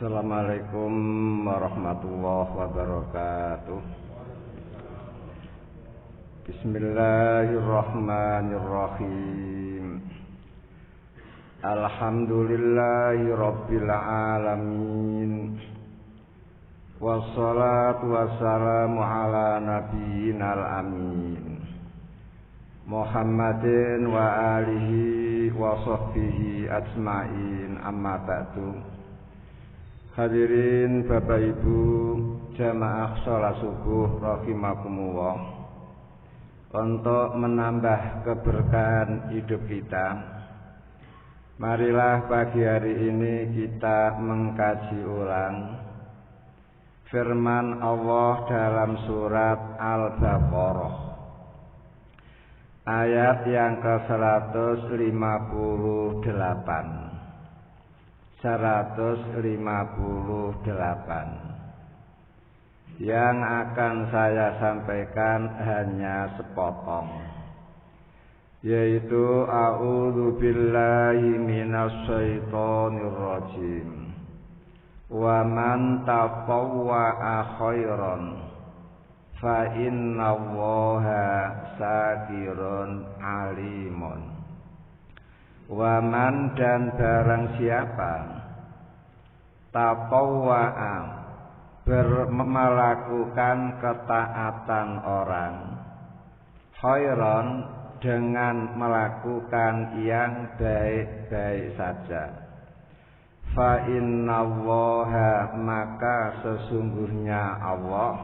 Assalamualaikum warahmatullahi wabarakatuh. Bismillahirrahmanirrahim. Alhamdulillahi rabbil alamin. Wassalatu wassalamu ala nabiyyinal amin Muhammadin wa alihi wa sahbihi ajma'in, amma ba'du. Hadirin Bapak Ibu jamaah sholat subuh rahimakumullah. Untuk menambah keberkahan hidup kita, marilah pagi hari ini kita mengkaji ulang firman Allah dalam surat Al-Baqarah ayat yang ke-158. Yang akan saya sampaikan hanya sepotong, yaitu a'udzu billahi minasyaitonir rajim. Wa man tatawwa'a khairan fa innallaha syakirun alimun. Waman, dan barang siapa tatawwa'a, melakukan ketaatan orang, khairan, dengan melakukan yang baik-baik saja, fa innallaha, maka sesungguhnya Allah,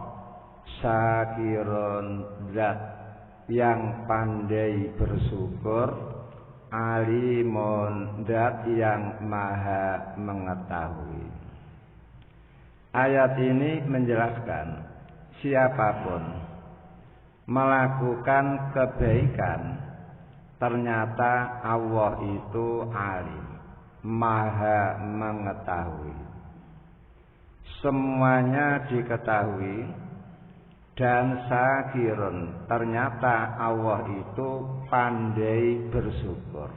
syakirun, zat yang pandai bersyukur, alimun, zat yang maha mengetahui. Ayat ini menjelaskan siapapun melakukan kebaikan, ternyata Allah itu alim, maha mengetahui. Semuanya diketahui. Dan syakirun, ternyata Allah itu pandai bersyukur.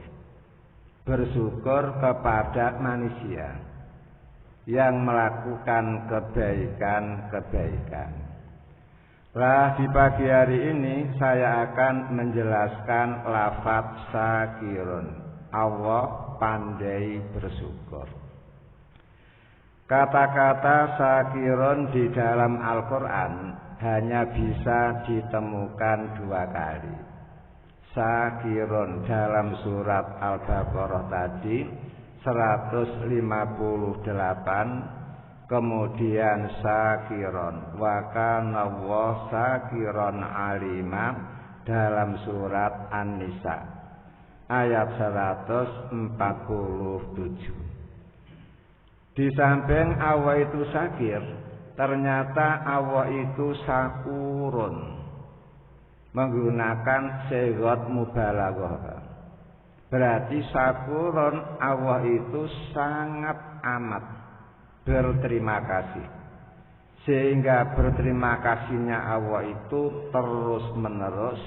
Bersyukur kepada manusia yang melakukan kebaikan-kebaikan. Di pagi hari ini saya akan menjelaskan lafaz syakirun, Allah pandai bersyukur. Kata-kata syakirun di dalam Al-Quran hanya bisa ditemukan 2 kali. Syakirun dalam surat Al-Baqarah tadi 158, kemudian syakirun wa kana wa syakirun alima dalam surat An-Nisa ayat 147. Di samping Allah itu syakir, ternyata Allah itu syakurun, menggunakan sighah mubalaghah. Berarti syakurun, Allah itu sangat amat berterima kasih, sehingga berterima kasihnya Allah itu terus menerus,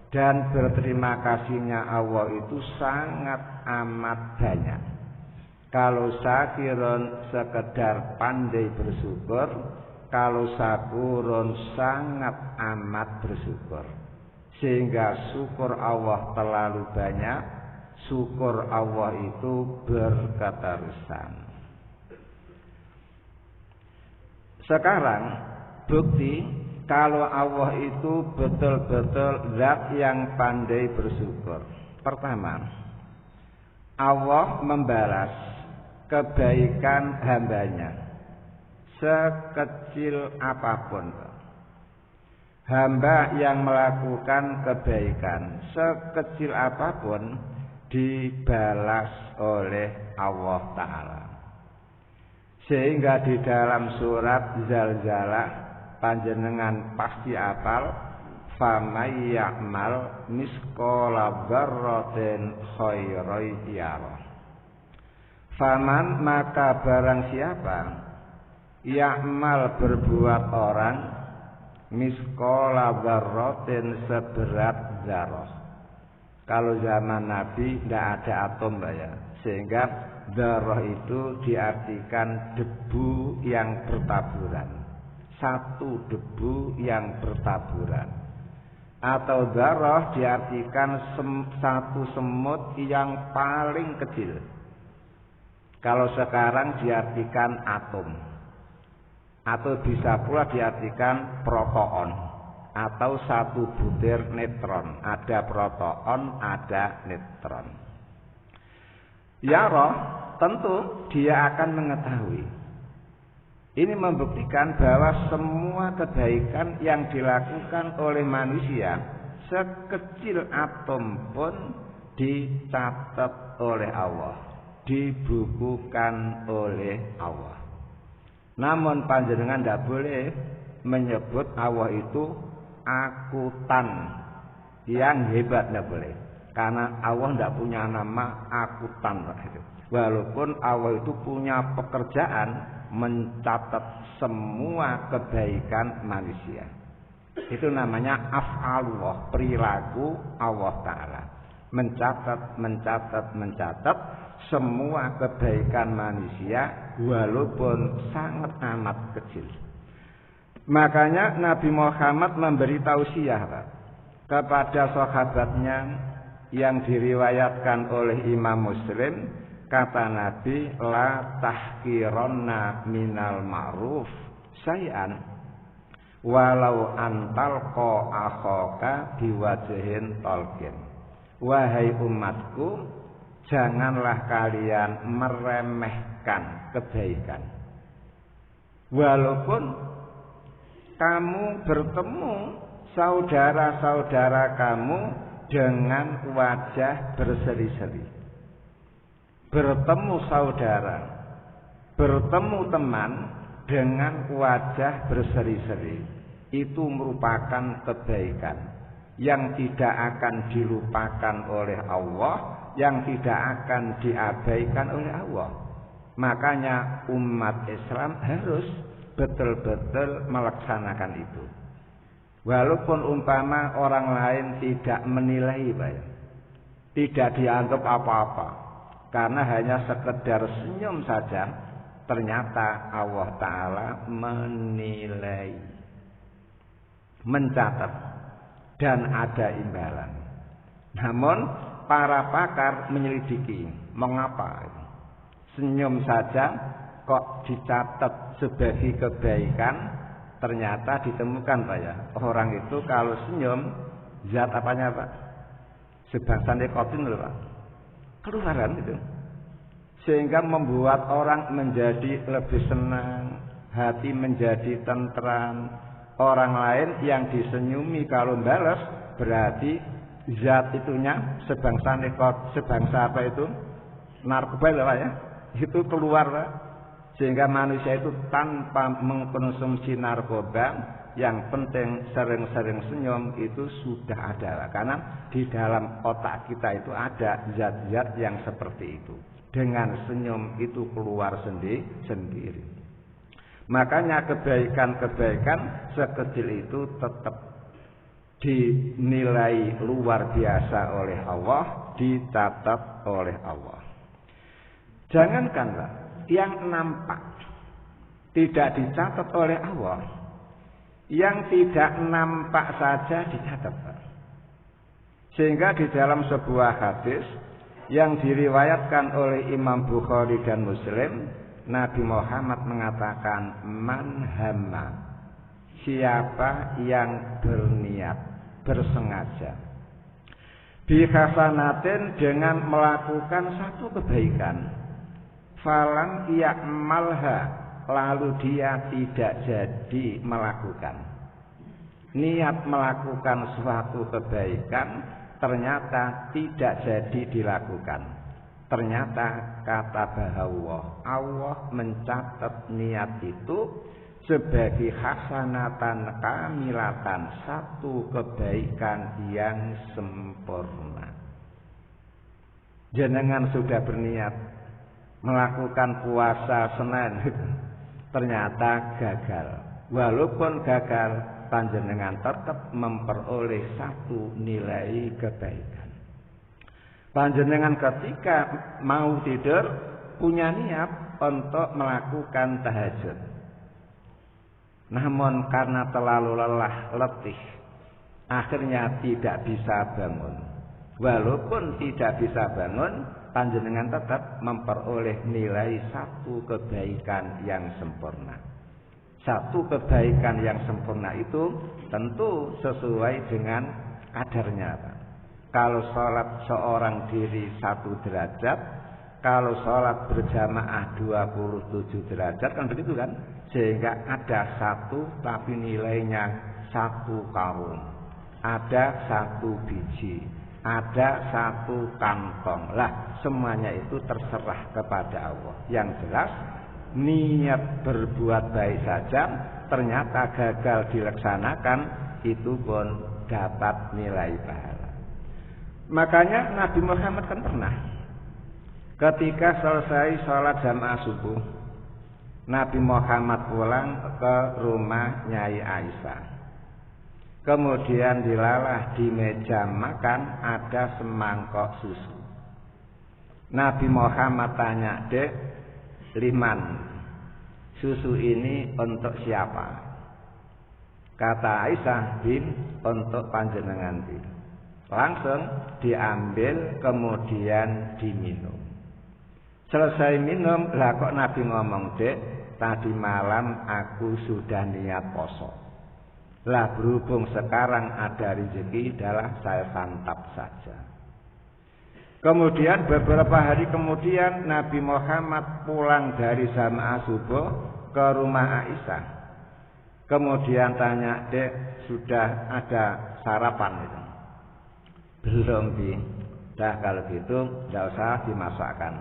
dan berterima kasihnya Allah itu sangat amat banyak. Kalau syakirun sekedar pandai bersyukur, kalau syakurun sangat amat bersyukur, sehingga syukur Allah terlalu banyak, syukur Allah itu berketerusan. Sekarang bukti kalau Allah itu betul-betul zat yang pandai bersyukur. Pertama, Allah membalas kebaikan hambanya sekecil apapun. Hamba yang melakukan kebaikan sekecil apapun dibalas oleh Allah Ta'ala. Sehingga di dalam surat Zalzalah panjenengan pasti apal, famay ya'mal misqala dzarratin khairan yarah. Faman, maka barang siapa ya'mal, berbuat orang, misqala dzarratin, seberat zarah. Kalau zaman Nabi tidak ada atom, Mbak ya. Sehingga dzarrah itu diartikan debu yang bertaburan, satu debu yang bertaburan. Atau dzarrah diartikan satu semut yang paling kecil. Kalau sekarang diartikan atom, atau bisa pula diartikan proton, atau satu butir neutron. Ada proton, ada neutron. Yara, tentu dia akan mengetahui. Ini membuktikan bahwa semua kebaikan yang dilakukan oleh manusia, sekecil atom pun dicatat oleh Allah, dibukukan oleh Allah. Namun panjenengan tidak boleh menyebut Allah itu akutan yang hebat, tidak boleh. Karena Allah tidak punya nama akutan. Walaupun Allah itu punya pekerjaan mencatat semua kebaikan manusia. Itu namanya af'alullah, perilaku Allah Ta'ala. Mencatat semua kebaikan manusia walaupun sangat amat kecil. Makanya Nabi Muhammad memberi tausiah kepada sahabatnya yang diriwayatkan oleh Imam Muslim. Kata Nabi, la tahkironna minal ma'ruf syai'an walau antalqa akhaka biwajhin talqin. Wahai umatku, janganlah kalian meremehkan kebaikan. Walaupun kamu bertemu saudara-saudara kamu dengan wajah berseri-seri. Bertemu saudara, bertemu teman dengan wajah berseri-seri, itu merupakan kebaikan yang tidak akan dilupakan oleh Allah, yang tidak akan diabaikan oleh Allah. Makanya umat Islam harus betul-betul melaksanakan itu. Walaupun umpama orang lain tidak menilai, tidak dianggap apa-apa, karena hanya sekedar senyum saja, ternyata Allah Ta'ala menilai, mencatat, dan ada imbalan. Namun para pakar menyelidiki, mengapa senyum saja kok dicatat sebagai kebaikan? Ternyata ditemukan orang itu kalau senyum, zat apanya Pak? Sebangsa nikotin loh Pak, keluaran itu, sehingga membuat orang menjadi lebih senang, hati menjadi tentram. Orang lain yang disenyumi kalau balas, berarti zat itunya sebangsa nikotin, sebangsa apa itu? Narkoba lah ya, itu keluar Pak. Sehingga manusia itu tanpa mengkonsumsi narkoba, yang penting sering-sering senyum itu sudah ada. Karena di dalam otak kita itu ada zat-zat yang seperti itu. Dengan senyum itu keluar sendiri. Makanya kebaikan-kebaikan sekecil itu tetap dinilai luar biasa oleh Allah, dicatat oleh Allah. Jangankanlah yang nampak tidak dicatat oleh Allah, yang tidak nampak saja dicatat. Sehingga di dalam sebuah hadis yang diriwayatkan oleh Imam Bukhari dan Muslim, Nabi Muhammad mengatakan, man hamma, siapa yang berniat, bersengaja, bihasanatin, dengan melakukan satu kebaikan, falam ya'malha, lalu dia tidak jadi melakukan. Niat melakukan suatu kebaikan ternyata tidak jadi dilakukan. Ternyata kata bahwa Allah mencatat niat itu sebagai hasanatan kamilatan, satu kebaikan yang sempurna. Jenengan sudah berniat melakukan puasa Senin, ternyata gagal. Walaupun gagal, panjenengan tetap memperoleh satu nilai kebaikan. Panjenengan ketika mau tidur punya niat untuk melakukan tahajud. Namun karena terlalu lelah, letih, akhirnya tidak bisa bangun. Walaupun tidak bisa bangun, panjenengan tetap memperoleh nilai satu kebaikan yang sempurna. Satu kebaikan yang sempurna itu tentu sesuai dengan kadarnya, Pak. Kalau sholat seorang diri 1 derajat, kalau sholat berjamaah 27 derajat, kan begitu kan? Sehingga ada 1 tapi nilainya 1 karung, ada 1 biji, ada 1 kantong. Lah, semuanya itu terserah kepada Allah. Yang jelas, niat berbuat baik saja ternyata gagal dilaksanakan, itu pun dapat nilai pahala. Makanya Nabi Muhammad kan pernah ketika selesai sholat jamaah subuh, Nabi Muhammad pulang ke rumah Nyai Aisyah. Kemudian dilalah di meja makan ada semangkok susu. Nabi Muhammad tanya, "Dek, Liman, susu ini untuk siapa?" Kata Aisyah, "Bin, untuk panjenengan, Bin." Langsung diambil kemudian diminum. Selesai minum, lah kok Nabi ngomong, "Dek, tadi malam aku sudah niat poso. Lah berhubung sekarang ada rezeki, adalah saya santap saja." Kemudian beberapa hari kemudian Nabi Muhammad pulang dari jamaah subuh ke rumah Aisyah. Kemudian tanya, "Dek, sudah ada sarapan itu?" "Belum, Bi." "Dah kalau gitu tidak usah dimasakkan.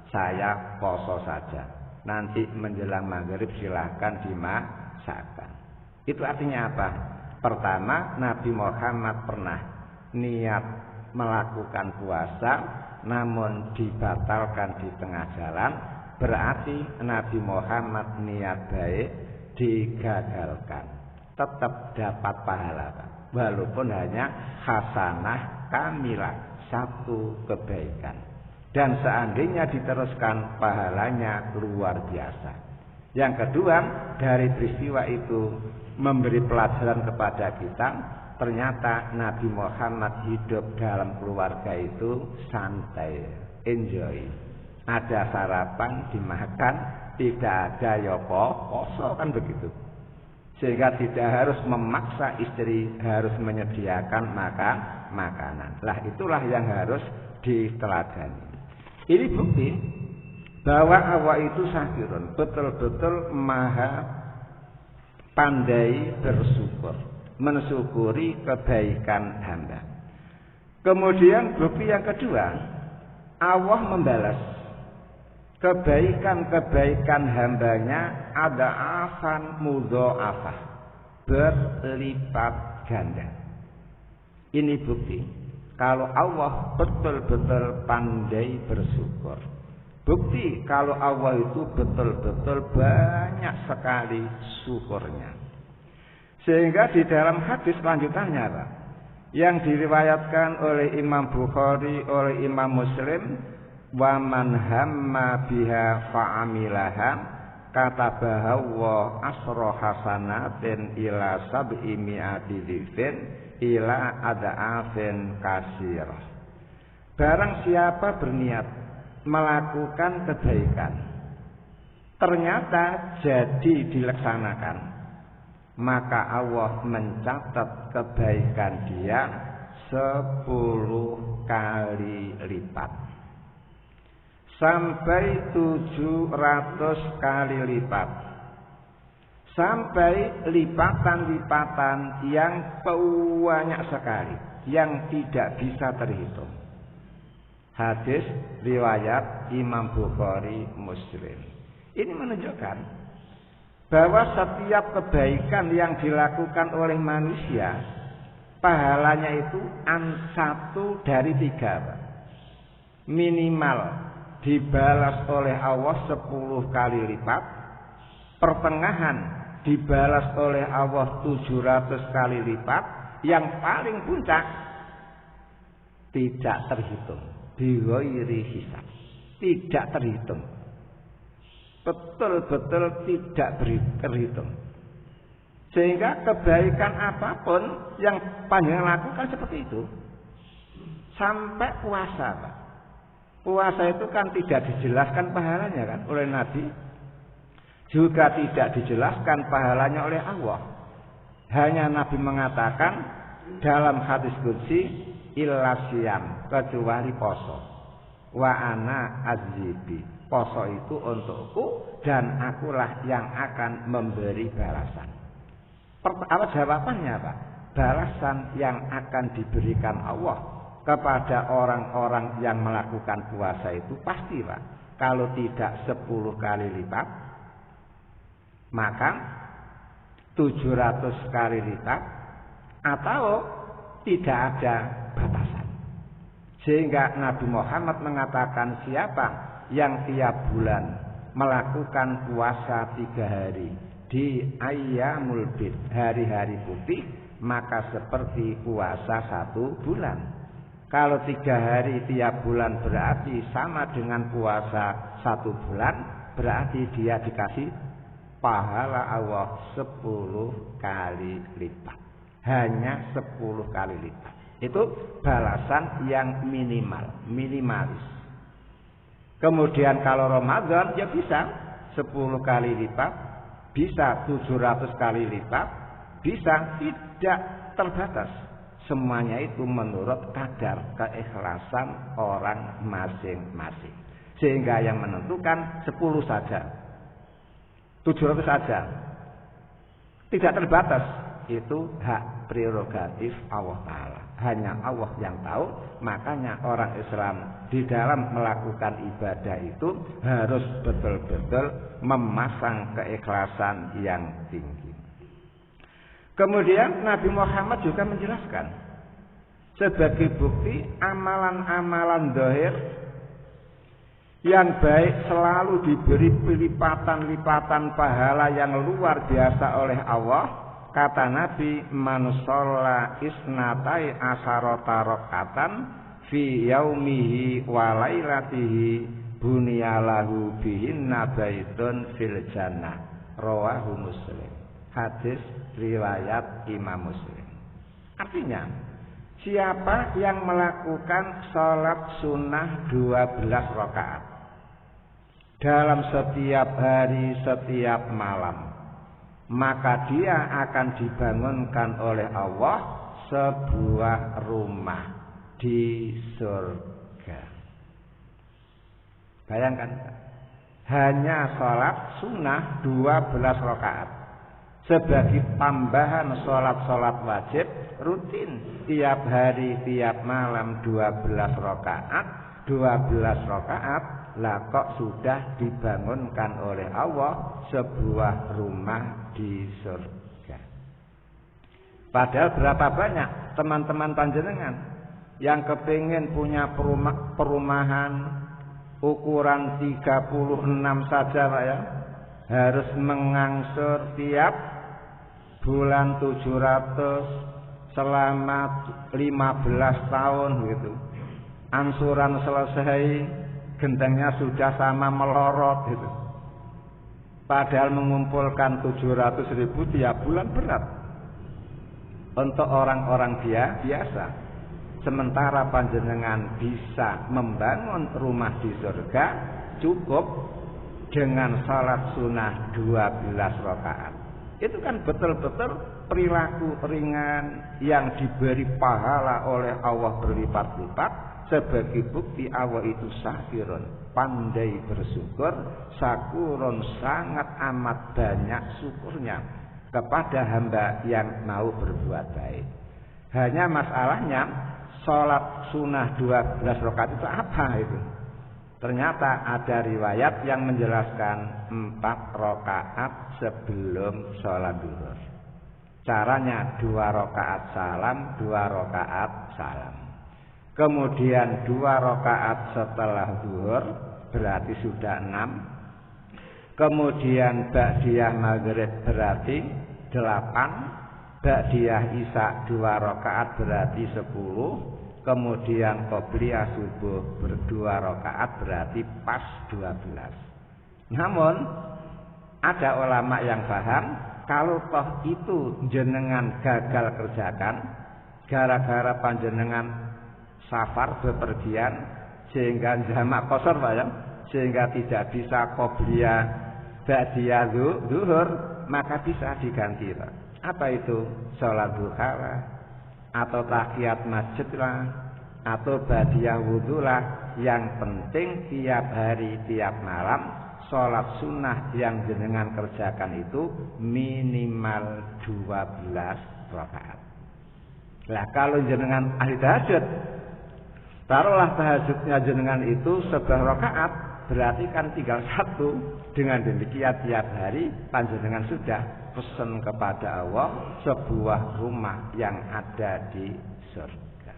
Saya poso saja. Nanti menjelang maghrib silahkan dimasakkan." Itu artinya apa? Pertama, Nabi Muhammad pernah niat melakukan puasa namun dibatalkan di tengah jalan. Berarti Nabi Muhammad niat baik digagalkan. Tetap dapat pahala, walaupun hanya hasanah kamilah, 1 kebaikan. Dan seandainya diteruskan, pahalanya luar biasa. Yang kedua, dari peristiwa itu memberi pelajaran kepada kita, ternyata Nabi Muhammad hidup dalam keluarga itu santai, enjoy. Ada sarapan dimakan, tidak ada poso, kan begitu. Sehingga tidak harus memaksa istri harus menyediakan makanan. Lah itulah yang harus diteladani. Ini bukti bahwa Allah itu syakirun, betul-betul maha pandai bersyukur, mensyukuri kebaikan hamba. Kemudian bukti yang kedua, Allah membalas kebaikan-kebaikan hambanya ada afan mudho'afah, berlipat ganda. Ini bukti kalau Allah betul-betul pandai bersyukur. Bukti kalau Allah itu betul-betul banyak sekali syukurnya. Sehingga di dalam hadis lanjutannya, Pak, yang diriwayatkan oleh Imam Bukhari, oleh Imam Muslim, "Wa man hamma biha fa'amilaha katabaha wa asra hasanatin ila sab'i mi'ati dzifin ila ada'afin kasirah." Barang siapa berniat melakukan kebaikan, ternyata jadi dilaksanakan, maka Allah mencatat kebaikan dia 10 kali lipat, sampai 700 kali lipat, sampai lipatan-lipatan yang banyak sekali, yang tidak bisa terhitung. Hadis riwayat Imam Bukhari, Muslim. Ini menunjukkan bahwa setiap kebaikan yang dilakukan oleh manusia, pahalanya itu 1 dari 3, minimal dibalas oleh Allah 10 kali lipat, pertengahan dibalas oleh Allah 700 kali lipat, yang paling puncak tidak terhitung. Bighairi hisab. Tidak terhitung. Betul-betul tidak terhitung. Sehingga kebaikan apapun yang panjenengan lakukan seperti itu. Sampai puasa, Pak. Puasa itu kan tidak dijelaskan pahalanya kan oleh Nabi. Juga tidak dijelaskan pahalanya oleh Allah. Hanya Nabi mengatakan dalam hadis qudsi illa siyam, kecuali poso. Wa ana azzibi. Poso itu untukku dan akulah yang akan memberi balasan. Apa jawabannya, Pak? Balasan yang akan diberikan Allah kepada orang-orang yang melakukan puasa itu pasti, Pak. Kalau tidak 10 kali lipat, maka 700 kali lipat, atau tidak ada batasan. Sehingga Nabi Muhammad mengatakan siapa yang tiap bulan melakukan puasa 3 hari di ayyamul bid, hari-hari putih, maka seperti puasa 1 bulan. Kalau 3 hari tiap bulan berarti sama dengan puasa 1 bulan, berarti dia dikasih pahala Allah 10 kali lipat. Hanya 10 kali lipat. Itu balasan yang minimalis. Kemudian kalau Ramadan ya bisa 10 kali lipat, bisa 700 kali lipat, bisa tidak terbatas. Semuanya itu menurut kadar keikhlasan orang masing-masing. Sehingga yang menentukan 10 saja, 700 saja, tidak terbatas. Itu hak prerogatif Allah Ta'ala. Hanya Allah yang tahu. Makanya orang Islam di dalam melakukan ibadah itu harus betul-betul memasang keikhlasan yang tinggi. Kemudian Nabi Muhammad juga menjelaskan sebagai bukti amalan-amalan zahir yang baik selalu diberi lipatan-lipatan pahala yang luar biasa oleh Allah. Kata Nabi, man shalla isnatai asharata rakatan fi yaumihi wa lailatihi bunyalahu bihinna baitun fil jannah. Rawahu Muslim. Hadis riwayat Imam Muslim. Artinya, siapa yang melakukan sholat sunnah 12 rakaat dalam setiap hari, setiap malam, maka dia akan dibangunkan oleh Allah sebuah rumah di surga. Bayangkan, hanya sholat sunnah 12 rakaat sebagai tambahan sholat-sholat wajib rutin tiap hari, tiap malam 12 rakaat, 12 rakaat. Lah kok sudah dibangunkan oleh Allah sebuah rumah di surga. Padahal berapa banyak teman-teman panjenengan yang kepingin punya perumahan ukuran 36 saja, Pak ya, harus mengangsur tiap bulan 700 selama 15 tahun gitu. Angsuran selesai, gentengnya sudah sama melorot gitu. Padahal mengumpulkan 700.000 tiap bulan berat untuk orang-orang biasa. Sementara panjenengan bisa membangun rumah di surga cukup dengan salat sunnah 12 rakaat. Itu kan betul-betul perilaku ringan yang diberi pahala oleh Allah berlipat-lipat. Sebagai bukti Allah itu syakirun, pandai bersyukur, syakurun, sangat amat banyak syukurnya kepada hamba yang mau berbuat baik. Hanya masalahnya sholat sunnah 12 rakaat itu apa itu? Ternyata ada riwayat yang menjelaskan 4 rakaat sebelum sholat zuhur. Caranya 2 rakaat salam, 2 rakaat salam. Kemudian 2 rakaat setelah zuhur, berarti sudah 6. Kemudian ba'diyah maghrib berarti 8. Ba'diyah isya 2 rakaat berarti 10. kemudian qobliyah subuh berdua rakaat berarti pas 12. Namun ada ulama yang paham kalau toh itu jenengan gagal kerjakan gara-gara panjenengan safar bepergian sehingga jamak qasar Pak ya, sehingga tidak bisa qobliyah ba'diyah zuhur, maka bisa diganti Pak. Apa itu? Salat duha lah, atau tahiyat masjid lah, atau ba'diyah wudu lah. Yang penting tiap hari tiap malam salat sunnah yang jenengan kerjakan itu minimal 12 rakaat. Lah kalau jenengan ahli tahajud, taruhlah tahajudnya jenengan itu 11 rakaat, berarti kan tinggal 1. Dengan demikian tiap hari panjenengan sudah pesan kepada Allah sebuah rumah yang ada di surga.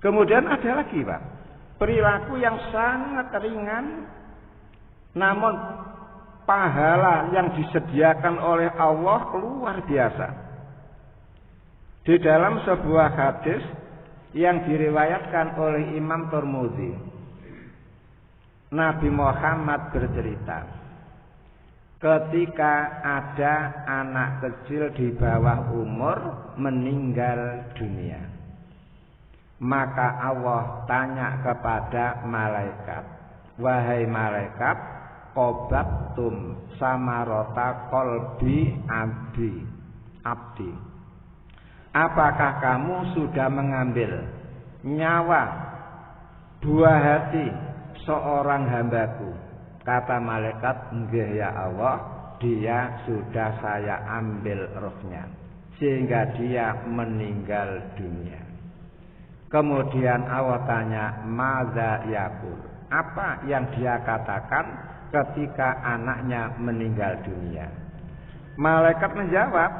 Kemudian ada lagi Pak, perilaku yang sangat ringan namun pahala yang disediakan oleh Allah luar biasa. Di dalam sebuah hadis yang diriwayatkan oleh Imam Tirmidzi, Nabi Muhammad bercerita, ketika ada anak kecil di bawah umur meninggal dunia, maka Allah tanya kepada malaikat, wahai malaikat, qabattum samarata qalbi abdi, apakah kamu sudah mengambil nyawa buah hati seorang hambaku? Kata malaikat, enggak ya Allah, dia sudah saya ambil rohnya sehingga dia meninggal dunia. Kemudian Allah tanya, madza yaqul, apa yang dia katakan ketika anaknya meninggal dunia? Malaikat menjawab,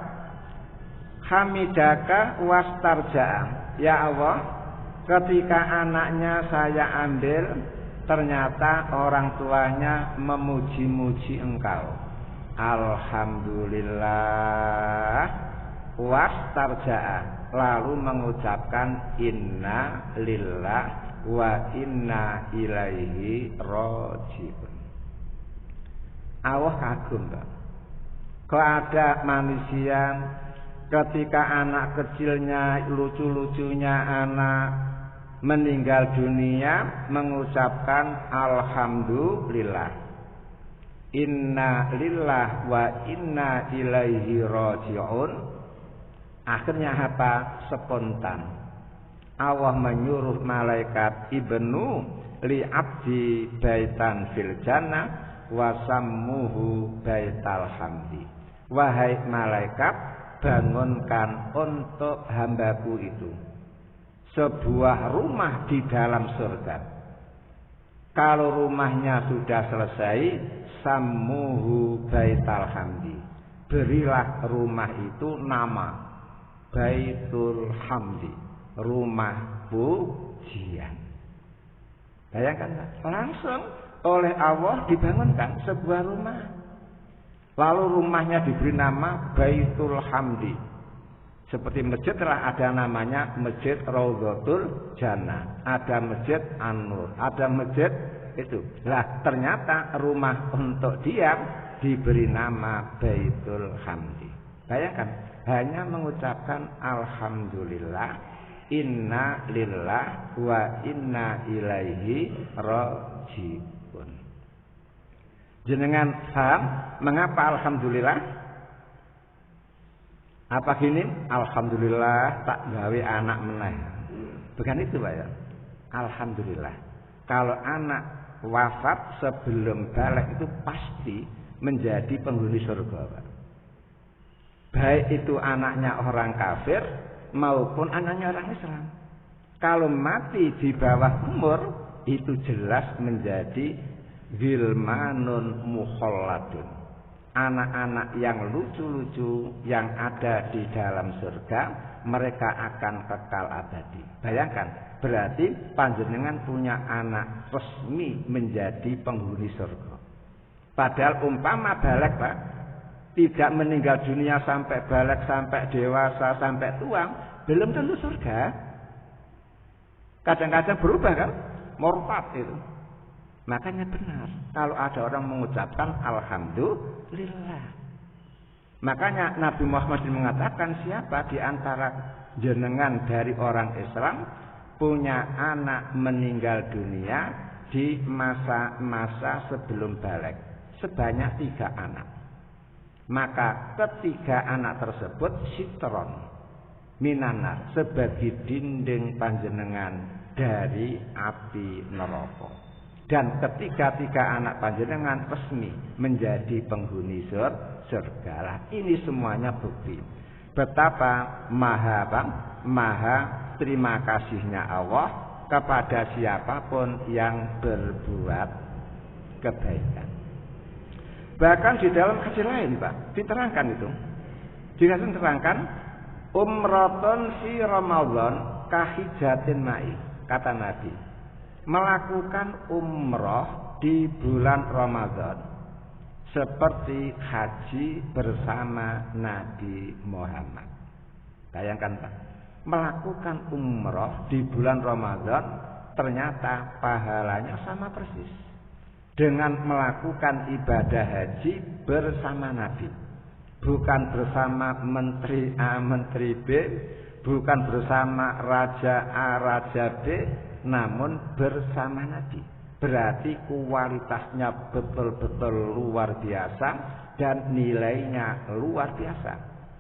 hamidaka wastarja'a, ya Allah, ketika anaknya saya ambil, ternyata orang tuanya memuji-muji engkau. Alhamdulillah wastarja'a, lalu mengucapkan inna lillah wa inna ilaihi raji'un. Allah kagum Pak. Kok ada manusia ketika anak kecilnya, lucu-lucunya anak meninggal dunia mengucapkan alhamdulillah, inna lillah wa inna ilaihi raji'un. Akhirnya apa? Spontan Allah menyuruh malaikat, ibnu li abdi baitan fil jannah wa sammuhu baital hamdi, wahai malaikat, bangunkan untuk hambaku itu sebuah rumah di dalam surga. Kalau rumahnya sudah selesai, sammuhu baital hamdi, berilah rumah itu nama Baitul Hamdi, rumah pujian. Bayangkan, langsung oleh Allah dibangunkan sebuah rumah. Lalu rumahnya diberi nama Baitul Hamdi. Seperti masjid telah ada namanya Masjid Raudhatul Jannah, ada Masjid An-Nur, ada masjid itu. Lah ternyata rumah untuk dia diberi nama Baitul Hamdi. Bayangkan, hanya mengucapkan alhamdulillah, inna lillah wa inna ilaihi raji'un. Jenengan paham mengapa alhamdulillah? Apa gini? Alhamdulillah tak gawe anak meneh. Bukan itu Pak ya. Alhamdulillah. Kalau anak wafat sebelum balik itu pasti menjadi penghuni surga Pak. Baik itu anaknya orang kafir maupun anaknya orang Islam. Kalau mati di bawah umur itu jelas menjadi gilmanun mukhalladun, anak-anak yang lucu-lucu yang ada di dalam surga, mereka akan kekal abadi. Bayangkan, berarti panjenengan punya anak resmi menjadi penghuni surga. Padahal umpama balik Pak, tidak meninggal dunia sampai balik, sampai dewasa, sampai tua, belum tentu surga. Kadang-kadang berubah kan, murtad itu. Makanya benar kalau ada orang mengucapkan alhamdulillah. Makanya Nabi Muhammad mengatakan siapa di antara jenengan dari orang Islam punya anak meninggal dunia di masa-masa sebelum balik sebanyak 3 anak. Maka ketiga anak tersebut sitron minanar sebagai dinding panjenengan dari api neraka. Dan ketiga-tiga anak panjenengan resmi menjadi penghuni surga. Ini semuanya bukti betapa maha terima kasihnya Allah kepada siapapun yang berbuat kebaikan. Bahkan di dalam hadis lain, Pak, diterangkan itu. Diterangkan umratun fi Ramadan kahijatin ma'i, kata Nabi. Melakukan umrah di bulan Ramadan seperti haji bersama Nabi Muhammad. Bayangkan, Pak, melakukan umrah di bulan Ramadan ternyata pahalanya sama persis dengan melakukan ibadah haji bersama Nabi. Bukan bersama menteri A, menteri B, bukan bersama raja A, raja B, namun bersama Nabi. Berarti kualitasnya betul-betul luar biasa dan nilainya luar biasa.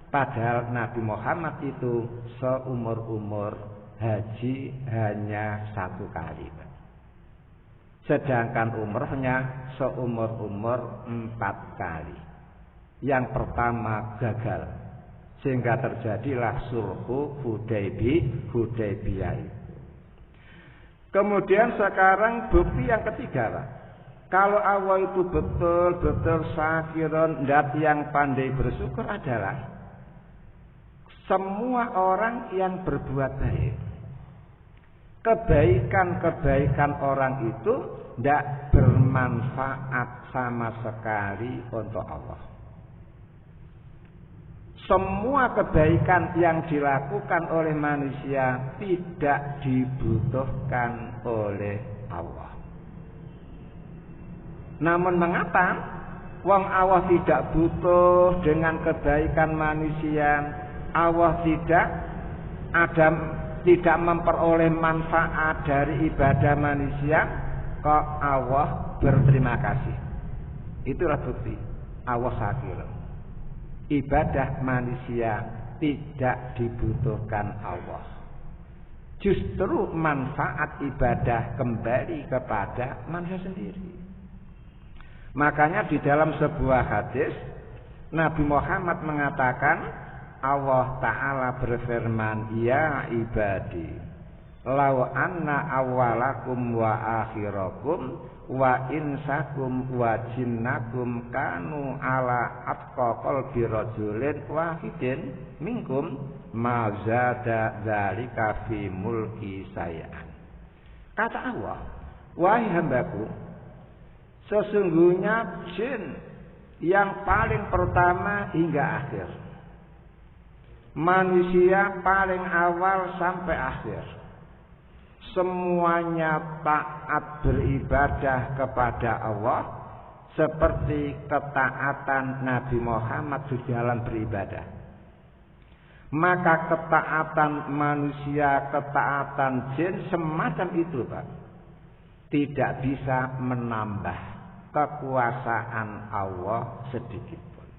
Padahal Nabi Muhammad itu seumur-umur haji hanya 1 kali. Sedangkan umrahnya seumur-umur 4 kali. Yang pertama gagal, sehingga terjadilah sulhu Hudaybiyah. Kemudian sekarang bukti yang ketiga, Pak. Kalau Allah itu betul-betul syakiron, zat yang pandai bersyukur adalah semua orang yang berbuat baik. Kebaikan-kebaikan orang itu tidak bermanfaat sama sekali untuk Allah. Semua kebaikan yang dilakukan oleh manusia tidak dibutuhkan oleh Allah. Namun mengapa wong Allah tidak butuh dengan kebaikan manusia? Allah tidak memperoleh manfaat dari ibadah manusia, kok Allah berterima kasih. Itulah bukti Allah syakir. Ibadah manusia tidak dibutuhkan Allah. Justru manfaat ibadah kembali kepada manusia sendiri. Makanya di dalam sebuah hadis Nabi Muhammad mengatakan, Allah Ta'ala berfirman, ya ibadi, law anna awalakum wa akhirakum wa insakum wa jinnakum kanu ala atqa qalbi rajulin wahidin minkum ma zada dzalika fi mulki sayyan. Kata Allah, wahai hambaku, sesungguhnya jin yang paling pertama hingga akhir, manusia paling awal sampai akhir, semuanya taat beribadah kepada Allah seperti ketaatan Nabi Muhammad di dalam beribadah. Maka ketaatan manusia, ketaatan jin semacam itu, Pak, tidak bisa menambah kekuasaan Allah sedikit pun.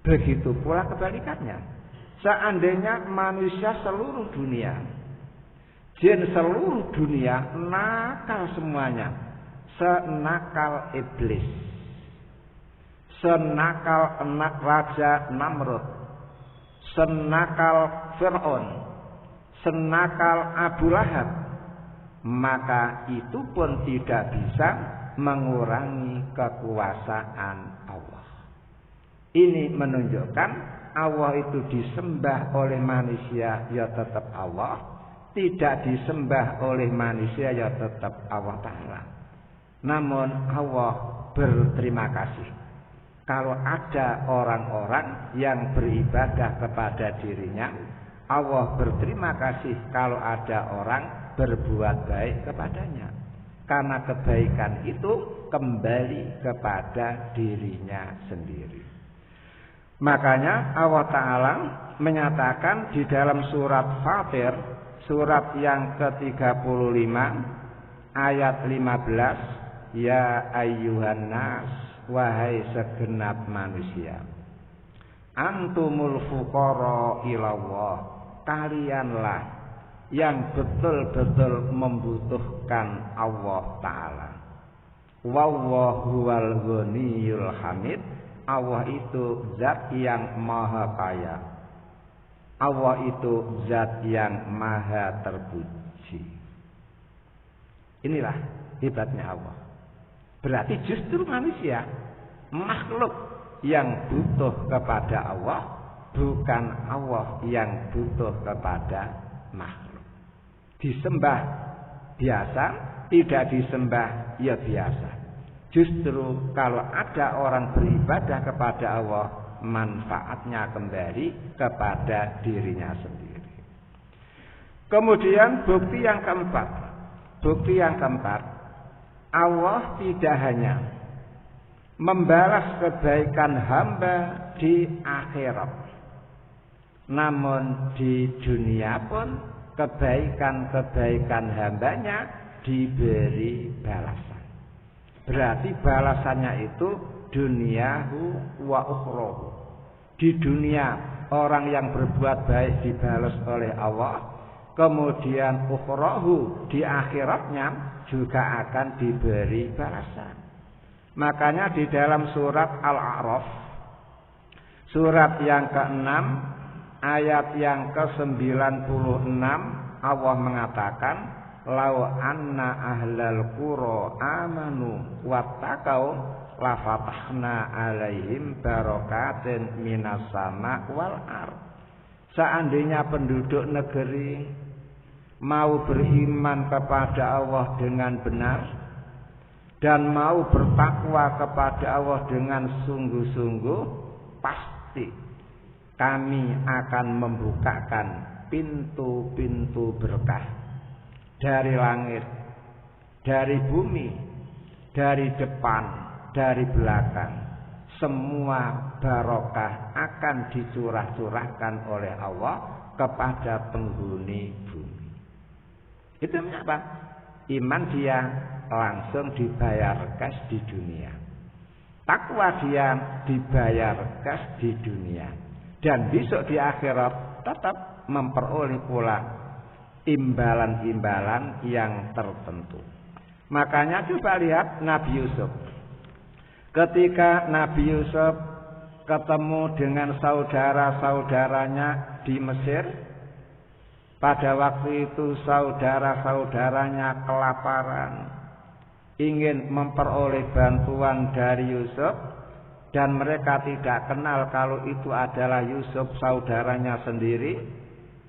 Begitu pula kebalikannya. Seandainya manusia seluruh dunia, jin seluruh dunia nakal semuanya, senakal iblis, senakal anak raja Namrud, senakal Fir'aun, senakal Abu Lahab, maka itu pun tidak bisa mengurangi kekuasaan Allah. Ini menunjukkan Allah itu disembah oleh manusia, ya tetap Allah. Tidak disembah oleh manusia, ya tetap Allah Ta'ala. Namun Allah berterima kasih kalau ada orang-orang yang beribadah kepada dirinya, Allah berterima kasih kalau ada orang berbuat baik kepadanya. Karena kebaikan itu kembali kepada dirinya sendiri. Makanya Allah Ta'ala menyatakan di dalam surat Fatir, surat yang ke-35 ayat 15, ya ayyuhan nas, wahai segenap manusia, antumul fuqara ilallah, kalianlah yang betul-betul membutuhkan Allah Ta'ala. Wallahu wal ghaniyul hamid, Allah itu zat yang maha kaya, Allah itu zat yang maha terpuji. Inilah hebatnya Allah. Berarti justru manusia, makhluk yang butuh kepada Allah, bukan Allah yang butuh kepada makhluk. Disembah biasa, tidak disembah ya biasa. Justru kalau ada orang beribadah kepada Allah, manfaatnya kembali kepada dirinya sendiri. Kemudian bukti yang keempat, Allah tidak hanya membalas kebaikan hamba di akhirat, namun di dunia pun kebaikan-kebaikan hambanya diberi balasan. Berarti balasannya itu duniahu wa ukhrahu. Di dunia orang yang berbuat baik dibalas oleh Allah, kemudian ukhrahu di akhiratnya juga akan diberi balasan. Makanya di dalam surat Al-A'raf, surat yang ke-6 ayat yang ke-96, Allah mengatakan, lau anna ahlal qura amanu wattaqau la fatahna alaihim barakatin minas sama wal ard. Seandainya penduduk negeri mau beriman kepada Allah dengan benar dan mau bertakwa kepada Allah dengan sungguh-sungguh, pasti kami akan membukakan pintu-pintu berkah dari langit, dari bumi, dari depan, dari belakang. Semua barokah akan dicurah-curahkan oleh Allah kepada penghuni bumi. Itu apa? Iman dia langsung dibayar cash di dunia. Takwa dia dibayar cash di dunia. Dan besok di akhirat tetap memperoleh pula imbalan-imbalan yang tertentu. Makanya coba lihat Nabi Yusuf. Ketika Nabi Yusuf ketemu dengan saudara-saudaranya di Mesir, pada waktu itu saudara-saudaranya kelaparan, ingin memperoleh bantuan dari Yusuf, dan mereka tidak kenal kalau itu adalah Yusuf saudaranya sendiri.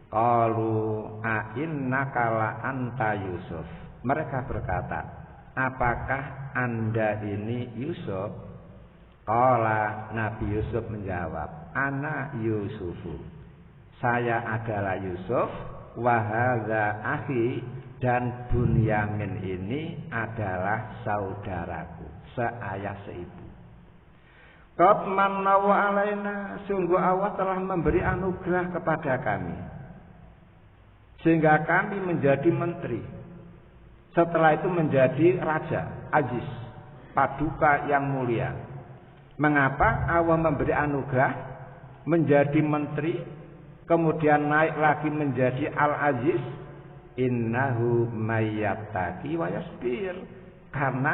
Qalu a'innaka la anta Yusuf. Mereka berkata, apakah Anda ini Yusuf? Qala, Nabi Yusuf menjawab, ana Yusufu. Saya adalah Yusuf, wa hadza akhi, dan Bunyamin ini adalah saudaraku, seayah seibu. Qad mannahu alaina, sungguh Allah telah memberi anugerah kepada kami, sehingga kami menjadi menteri. Setelah itu menjadi raja, aziz, paduka yang mulia. Mengapa Allah memberi anugerah menjadi menteri, kemudian naik lagi menjadi al-aziz? Innahu mayyattaqi wa yasbir. Karena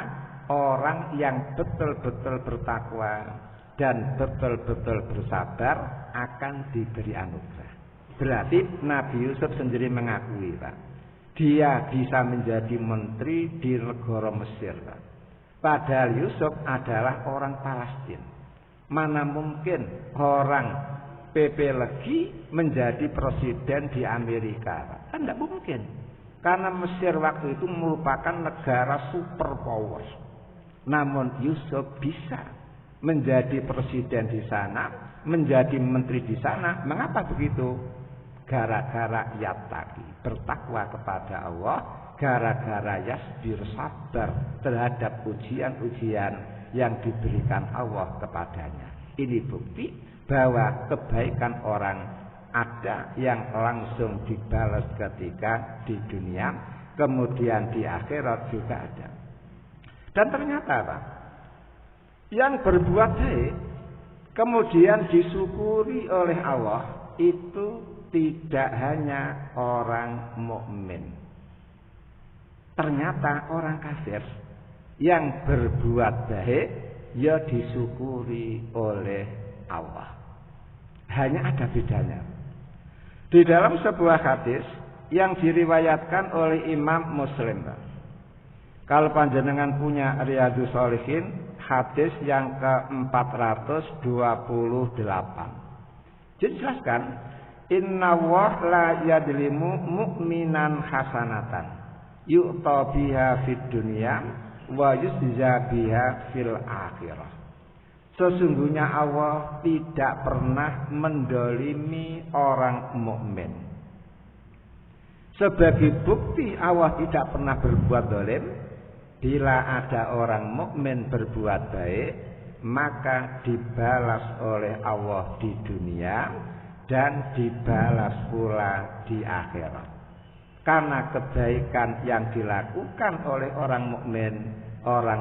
orang yang betul-betul bertakwa dan betul-betul bersabar akan diberi anugerah. Berarti Nabi Yusuf sendiri mengakui, Pak, dia bisa menjadi menteri di negara Mesir, Pak. Padahal Yusuf adalah orang Palestina. Mana mungkin orang PPLG menjadi presiden di Amerika, Pak? Kan tidak mungkin. Karena Mesir waktu itu merupakan negara superpower. Namun Yusuf bisa menjadi presiden di sana, menjadi menteri di sana. Mengapa begitu? gara-gara yattaqi, bertakwa kepada Allah, gara-gara yasbir, sabar terhadap ujian-ujian yang diberikan Allah kepadanya. Ini bukti bahwa kebaikan orang ada yang langsung dibalas ketika di dunia, kemudian di akhirat juga ada. Dan ternyata apa? Yang berbuat baik kemudian disyukuri oleh Allah itu tidak hanya orang mukmin. Ternyata orang kafir yang berbuat baik ya disyukuri oleh Allah. Hanya ada bedanya. Di dalam sebuah hadis yang diriwayatkan oleh Imam Muslim. Kalau panjenengan punya Riyadhus Shalihin, hadis yang ke-428. Dijelaskan, inna Allah la yadlimu mu'minan hasanatan yu'ta biha fid dunya wa yujza biha fil akhirah. Sesungguhnya Allah tidak pernah mendolimi orang mukmin. Sebagai bukti Allah tidak pernah berbuat zalim, bila ada orang mukmin berbuat baik, maka dibalas oleh Allah di dunia dan dibalas pula di akhirat. Karena kebaikan yang dilakukan oleh orang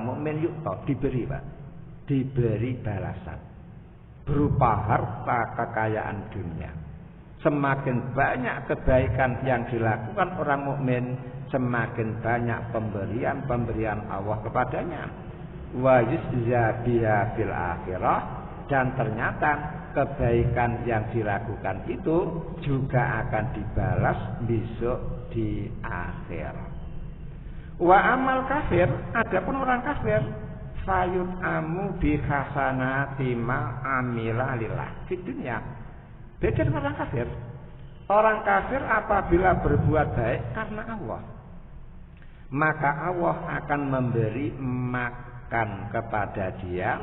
mukmin yu'ta, diberi, Pak. Diberi balasan berupa harta kekayaan dunia. Semakin banyak kebaikan yang dilakukan orang mukmin, semakin banyak pemberian Allah kepadanya. Wa yujza biha fil akhirah, dan ternyata kebaikan yang dilakukan itu juga akan dibalas besok di akhirat. Wa amal kafir, adapun orang kafir, fayut amu bi hasanati ma amila lillah di dunia. Beda dengan orang kafir. Orang kafir apabila berbuat baik karena Allah, maka Allah akan memberi makan kepada dia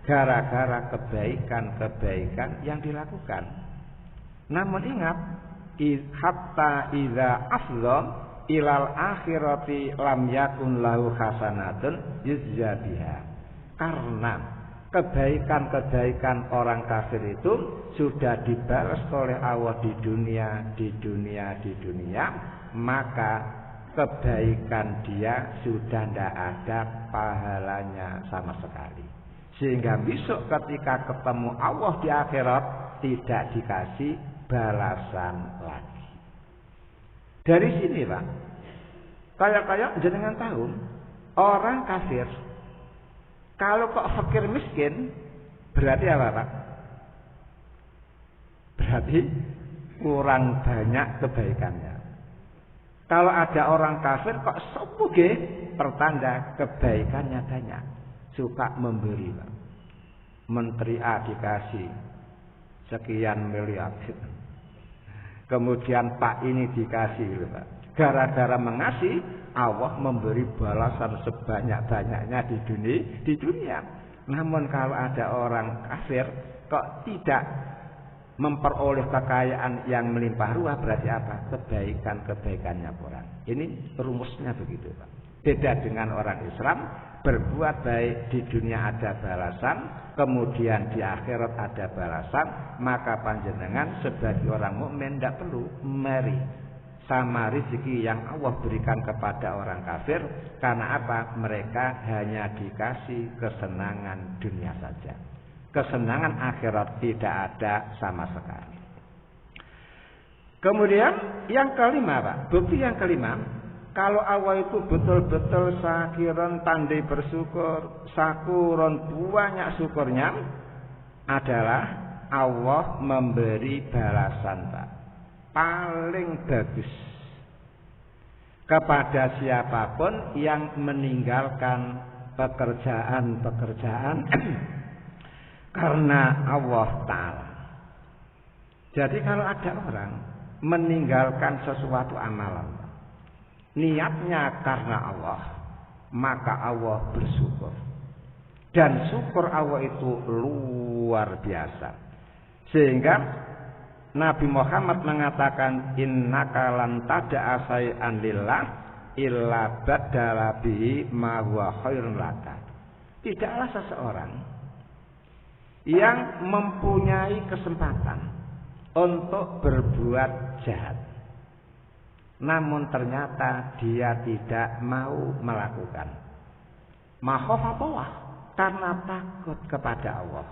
gara-gara kebaikan-kebaikan yang dilakukan. Namun ingat, hatta idza afdha ilal akhirati lam yakun lahu hasanatun yujza biha. Karena kebaikan-kebaikan orang kafir itu sudah dibalas oleh Allah di dunia, maka kebaikan dia sudah tidak ada pahalanya sama sekali. Sehingga besok ketika ketemu Allah di akhirat tidak dikasih balasan lagi. Dari sini, Pak, kayak jenengan tahu, orang kafir kalau kok fakir miskin berarti apa, Pak? Berarti kurang banyak kebaikannya. Kalau ada orang kafir kok sugih, pertanda kebaikannya banyak. Suka memberi, Pak. Menteri A dikasih sekian miliar. Kemudian Pak ini dikasih, Pak. Gara-gara mengasihi, Allah memberi balasan sebanyak-banyaknya di dunia. Namun kalau ada orang kafir kok tidak memperoleh kekayaan yang melimpah ruah, berarti apa? Kebaikannya kurang. Ini rumusnya begitu, Pak. Beda dengan orang Islam, berbuat baik di dunia ada balasan, kemudian di akhirat ada balasan, maka panjenengan sebagai orang mukmin tidak perlu meri sama rezeki yang Allah berikan kepada orang kafir. Karena apa? Mereka hanya dikasih kesenangan dunia saja. Kesenangan akhirat tidak ada sama sekali. Kemudian yang kelima, Pak, bukti yang kelima, kalau Allah itu betul-betul sakiron, pandai bersyukur, sakuron, banyak syukurnya, adalah Allah memberi balasan, Pak, paling bagus kepada siapapun yang meninggalkan pekerjaan-pekerjaan karena Allah Ta'ala. Jadi kalau ada orang meninggalkan sesuatu amalan, niatnya karena Allah, maka Allah bersyukur. Dan syukur Allah itu luar biasa. Sehingga Nabi Muhammad mengatakan innaka lan tada'a syai'an lillah illa badala bihi ma huwa khairun laka. Tidaklah seseorang yang mempunyai kesempatan untuk berbuat jahat, namun ternyata dia tidak mau melakukan. Makhafallah, karena takut kepada Allah.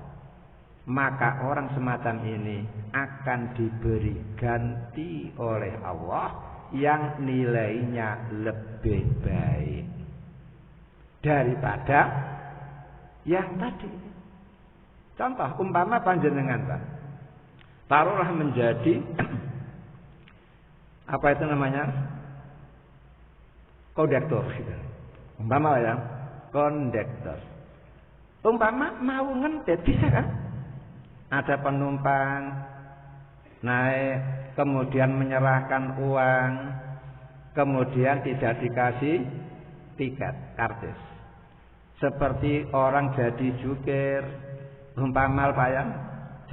Maka orang semacam ini akan diberi ganti oleh Allah yang nilainya lebih baik daripada yang tadi. Contoh, umpama panjenengan, Pak, taruhlah menjadi apa itu namanya, kondektor gitu. Umpama ya, kondektor. Umpama mau ngentet bisa kan? Ada penumpang naik, kemudian menyerahkan uang, kemudian tidak dikasih tiket karcis. Seperti orang jadi jukir, umpama Pak ya,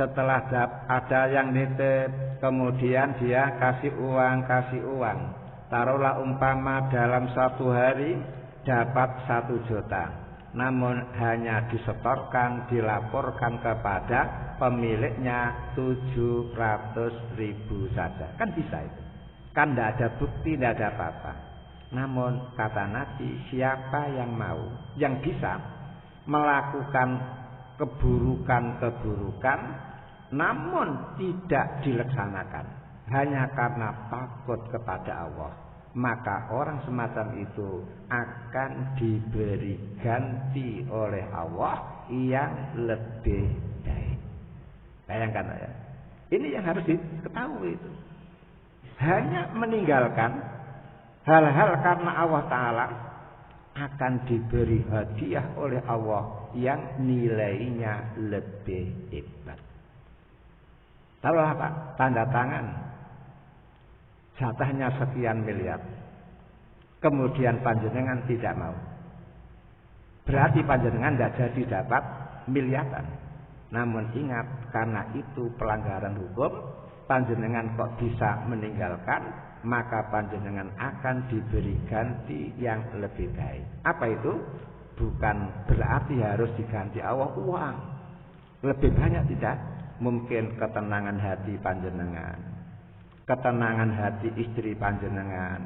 setelah ada yang nitip, kemudian dia kasih uang. Taruhlah umpama dalam 1 hari dapat 1 juta. Namun hanya disetorkan, dilaporkan kepada pemiliknya 700.000 saja. Kan bisa itu. Kan tidak ada bukti, tidak ada apa-apa. Namun kata Nabi, siapa yang mau, yang bisa melakukan keburukan namun tidak dilaksanakan hanya karena takut kepada Allah, maka orang semacam itu akan diberi ganti oleh Allah yang lebih baik. Bayangkan ya. Ini yang harus diketahui itu. Hanya meninggalkan hal-hal karena Allah Ta'ala akan diberi hadiah oleh Allah yang nilainya lebih hebat. Tahu apa? Tanda tangan jatahnya sekian miliar. Kemudian panjenengan tidak mau. Berarti panjenengan tidak jadi dapat miliaran. Namun ingat, karena itu pelanggaran hukum, panjenengan kok bisa meninggalkan, maka panjenengan akan diberi ganti yang lebih baik. Apa itu? Bukan berarti harus diganti Allah uang. Lebih banyak tidak. Mungkin ketenangan hati panjenengan, ketenangan hati istri panjenengan,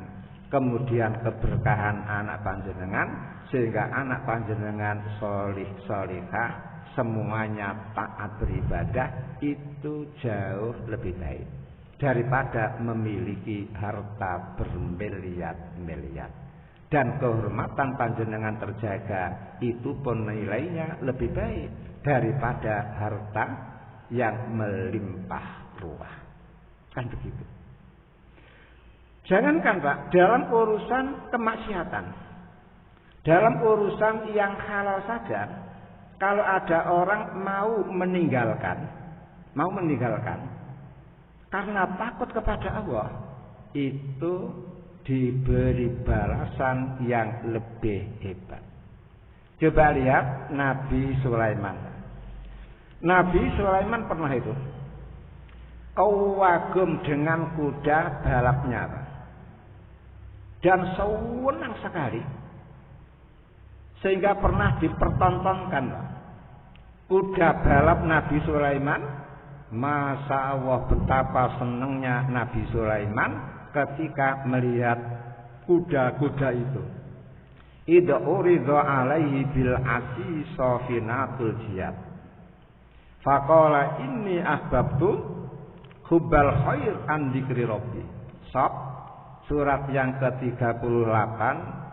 kemudian keberkahan anak panjenengan, sehingga anak panjenengan solih solihah, semuanya taat beribadah, itu jauh lebih baik daripada memiliki harta bermiliar-miliar. Dan kehormatan panjenengan terjaga, itu pun nilainya lebih baik daripada harta yang melimpah ruah. Kan begitu. Jangankan Pak, dalam urusan kemaksiatan, dalam urusan yang halal saja, kalau ada orang mau meninggalkan karena takut kepada Allah, itu diberi balasan yang lebih hebat. Coba lihat Nabi Sulaiman. Nabi Sulaiman pernah itu kagum dengan kuda balapnya, dan sewenang sekali, sehingga pernah dipertontonkan kuda balap Nabi Sulaiman. Masya Allah, betapa senangnya Nabi Sulaiman ketika melihat kuda-kuda itu. Idza urida alaihi bil asi safinatul jiyad, faqala inni ahbabtu hubbal khair an dzikri rabbi. Surat yang ke-38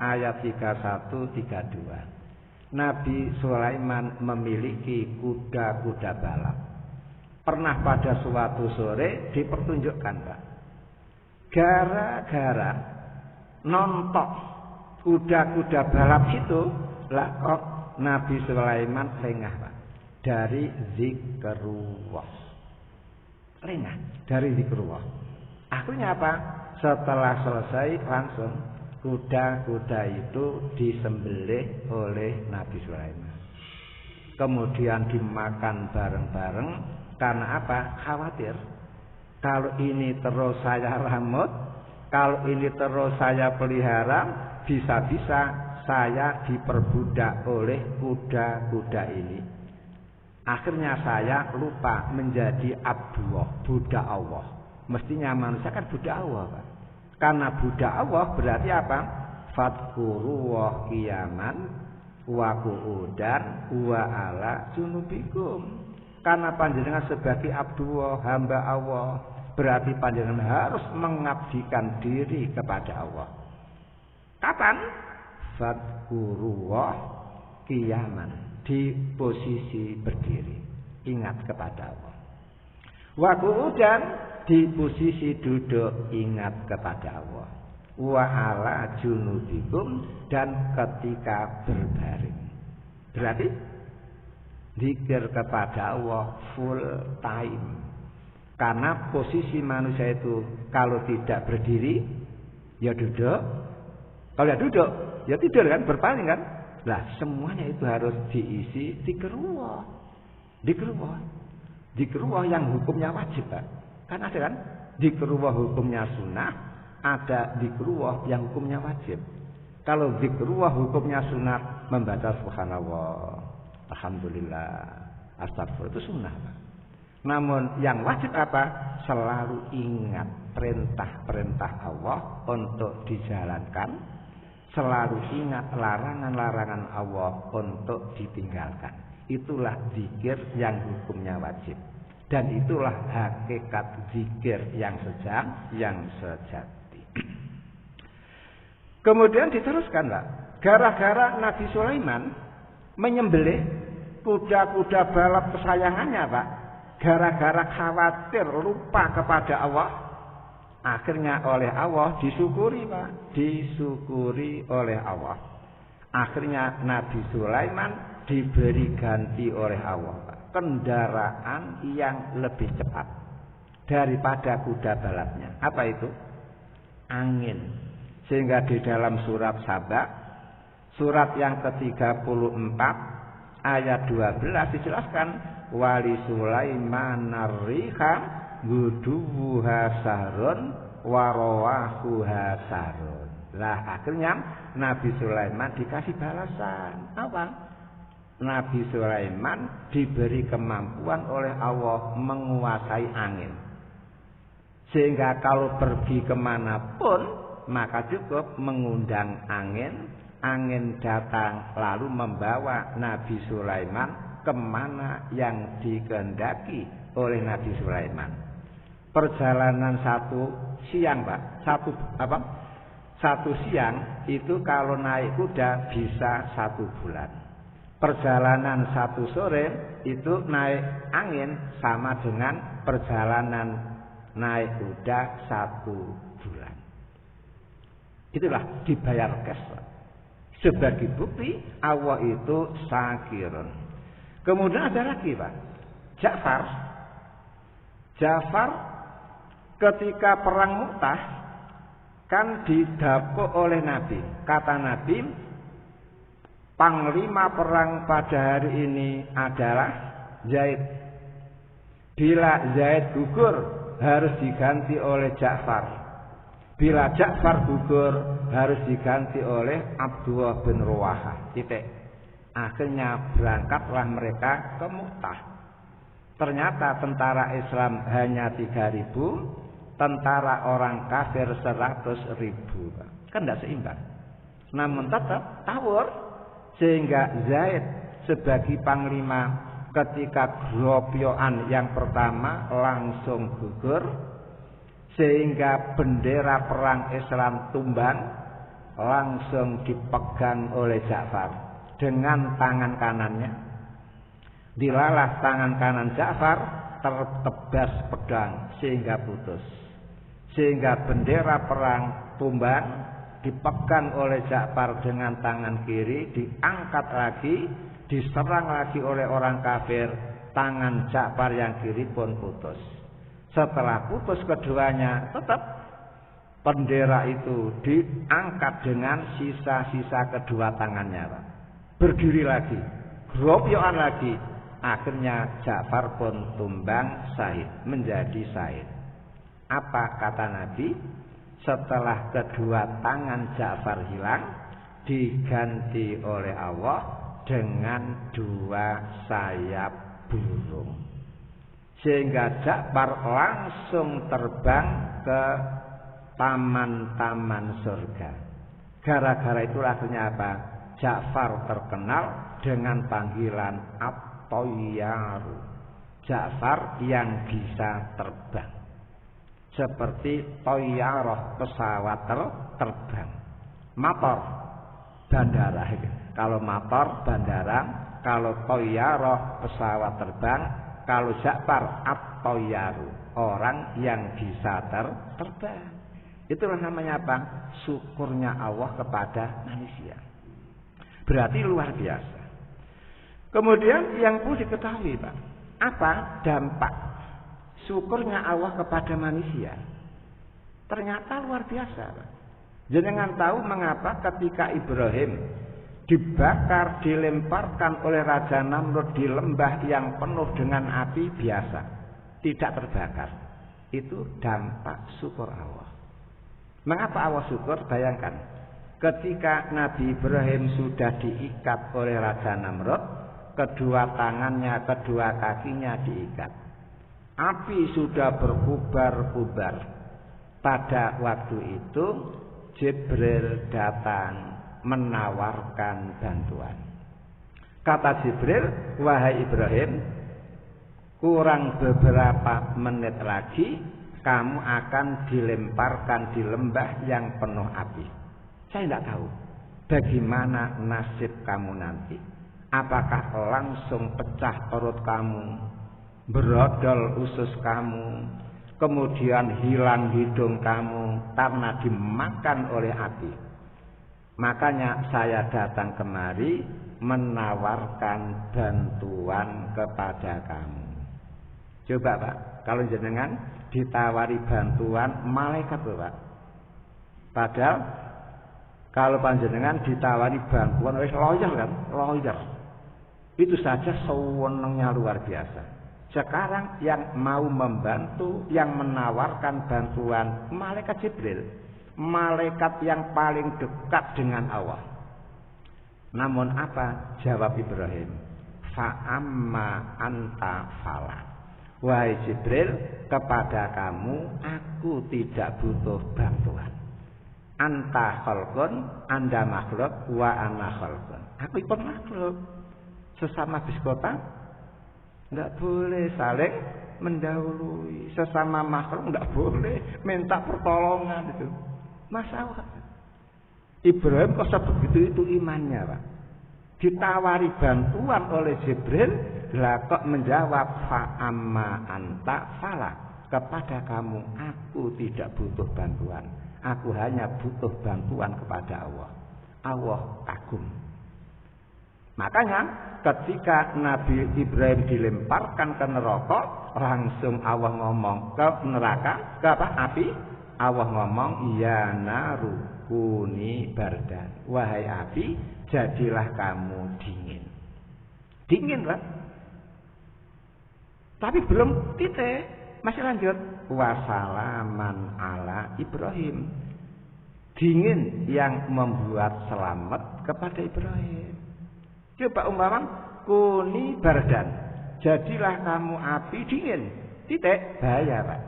ayat 31-32. Nabi Sulaiman memiliki kuda-kuda balap. Pernah pada suatu sore dipertunjukkan, Pak. Gara-gara nonton kuda-kuda balap itu, lah kok Nabi Sulaiman lengah, Pak, dari zikrullah. Lengah dari zikrullah. Akhirnya apa? Setelah selesai langsung kuda-kuda itu disembelih oleh Nabi Sulaiman. Kemudian dimakan bareng-bareng. Karena apa? Khawatir Kalau ini terus saya rawat, kalau ini terus saya pelihara, bisa-bisa saya diperbudak oleh kuda-kuda ini. Akhirnya saya lupa menjadi abdullah, budak Allah. Mestinya manusia kan budak Allah, Pak. Karena budak Allah berarti apa? Fadhkurullaha qiyaman wa qu'udan wa ala junubikum. Karena panjenengan sebagai abdullah, hamba Allah, berarti panjenengan harus mengabdikan diri kepada Allah. Kapan? Fadhkurullaha qiyaman, di posisi berdiri, ingat kepada Allah. Wa qu'udan, di posisi duduk, ingat kepada Allah. Wa ala junubikum, dan ketika berbaring. Berarti zikir kepada Allah full time. Karena posisi manusia itu kalau tidak berdiri ya duduk, kalau ya duduk ya tidur kan, berpaling kan. Lah semuanya itu harus diisi zikrullah. Zikrullah yang hukumnya wajib, Pak. Kan ada kan? Zikrullah hukumnya sunnah, ada zikrullah yang hukumnya wajib. Kalau zikrullah hukumnya sunnah, membaca subhanallah, alhamdulillah, astagfirullah, itu sunnah, Pak. Namun yang wajib apa? Selalu ingat perintah-perintah Allah untuk dijalankan. Selalu ingat larangan-larangan Allah untuk ditinggalkan. Itulah zikir yang hukumnya wajib. Dan itulah hakikat zikir yang sejati. Kemudian diteruskan, Pak. Gara-gara Nabi Sulaiman menyembelih kuda-kuda balap kesayangannya, Pak. Gara-gara khawatir lupa kepada Allah, akhirnya oleh Allah disyukuri, Pak. Disyukuri oleh Allah. Akhirnya Nabi Sulaiman diberi ganti oleh Allah, Pak, kendaraan yang lebih cepat daripada kuda balapnya. Apa itu? Angin. Sehingga di dalam surat Saba, surat yang ke-34 ayat 12 dijelaskan, wali Sulaiman ar-riha guduha sahrun warawahuha sahrun. Lah akhirnya Nabi Sulaiman dikasih balasan. Apa? Nabi Sulaiman diberi kemampuan oleh Allah menguasai angin. Sehingga kalau pergi kemanapun, maka cukup mengundang angin. Angin datang lalu membawa Nabi Sulaiman kemana yang dikehendaki oleh Nabi Sulaiman. Perjalanan satu siang, Pak. Satu siang itu kalau naik kuda bisa 1 bulan. Perjalanan satu sore itu naik angin sama dengan perjalanan naik kuda 1 bulan. Itulah dibayar cash, Pak. Sebagai bukti Allah itu syakirun. Kemudian ada lagi, Pak. Ja'far ketika perang Mu'tah kan didapuk oleh Nabi. Kata Nabi, panglima perang pada hari ini adalah Zaid. Bila Zaid gugur, harus diganti oleh Ja'far. Bila Ja'far gugur, harus diganti oleh Abdullah bin Ruwahah. Titik. Akhirnya berangkatlah mereka ke Mu'tah. Ternyata tentara Islam hanya 3.000, tentara orang kafir 100.000. Kan tidak seimbang. Namun tetap tawur. Sehingga Zaid sebagai panglima ketika gropyoan yang pertama langsung gugur. Sehingga bendera perang Islam tumbang, langsung dipegang oleh Ja'far dengan tangan kanannya. Dilalah tangan kanan Ja'far, tertebas pedang sehingga putus. Sehingga bendera perang tumbang, dipegang oleh Ja'far dengan tangan kiri, diangkat lagi, diserang lagi oleh orang kafir, tangan Ja'far yang kiri pun putus. Setelah putus keduanya, tetap bendera itu diangkat dengan sisa-sisa kedua tangannya, Pak. Berdiri lagi, gropyoan lagi. Akhirnya Ja'far pun tumbang syahid, menjadi syahid. Apa kata Nabi? Setelah kedua tangan Ja'far hilang, diganti oleh Allah dengan dua sayap burung. Sehingga Ja'far langsung terbang ke taman-taman surga. Gara-gara itu akhirnya apa? Ja'far terkenal dengan panggilan At-Tayyaru. Ja'far yang bisa terbang. Seperti Tayyarah, pesawat terbang. Motor, bandara. Kalau motor, bandara. Kalau Tayyarah, pesawat terbang. Kalau Ja'far, At-Tayyaru, orang yang bisa terbang. Itulah namanya apa? Syukurnya Allah kepada manusia. Berarti luar biasa. Kemudian yang perlu diketahui, Pak, apa dampak syukurnya Allah kepada manusia? Ternyata luar biasa, Pak. Jenengan tahu mengapa ketika Ibrahim dibakar, dilemparkan oleh Raja Namrud di lembah yang penuh dengan api biasa, tidak terbakar? Itu dampak syukur Allah. Mengapa Allah syukur? Bayangkan, ketika Nabi Ibrahim sudah diikat oleh Raja Namrud, kedua tangannya, kedua kakinya diikat. Api sudah berkubar-kubar. Pada waktu itu Jibril datang menawarkan bantuan. Kata Jibril, wahai Ibrahim, kurang beberapa menit lagi kamu akan dilemparkan di lembah yang penuh api. Saya tidak tahu bagaimana nasib kamu nanti. Apakah langsung pecah perut kamu, berodol usus kamu, kemudian hilang hidung kamu karena dimakan oleh api. Makanya saya datang kemari menawarkan bantuan kepada kamu. Coba Pak, kalau jenengan ditawari bantuan malaikat loh Pak. Padahal kalau panjenengan ditawari bantuan oleh lawyer kan, lawyer. Itu saja sewenangnya luar biasa. Sekarang yang mau membantu, yang menawarkan bantuan malaikat Jibril, malaikat yang paling dekat dengan Allah. Namun apa jawab Ibrahim? Fa'amma anta fala. Wahai Jibril, kepada kamu aku tidak butuh bantuan. Anta khalqun, Anda makhluk, wa ana khalqun. Aku ikut makhluk. Sesama biskota enggak boleh saling mendahului. Sesama makhluk enggak boleh minta pertolongan itu. Masalah. Ibrahim kok sebegitu itu imannya, Pak. Ditawari bantuan oleh Jibril, lah kok menjawab fa'amma anta fala. Kepada kamu aku tidak butuh bantuan. Aku hanya butuh bantuan kepada Allah. Allah kagum. Makanya ketika Nabi Ibrahim dilemparkan ke neraka, langsung Allah ngomong ke neraka, ke apa? Api. Allah ngomong, ya naru kuni bardan. Wahai api, jadilah kamu dingin. Dingin Pak. Tapi belum titik, masih lanjut. Wassalaman ala Ibrahim. Dingin yang membuat selamat kepada Ibrahim. Coba umpama kuni bardan. Jadilah kamu api dingin. Titik, bahaya Pak.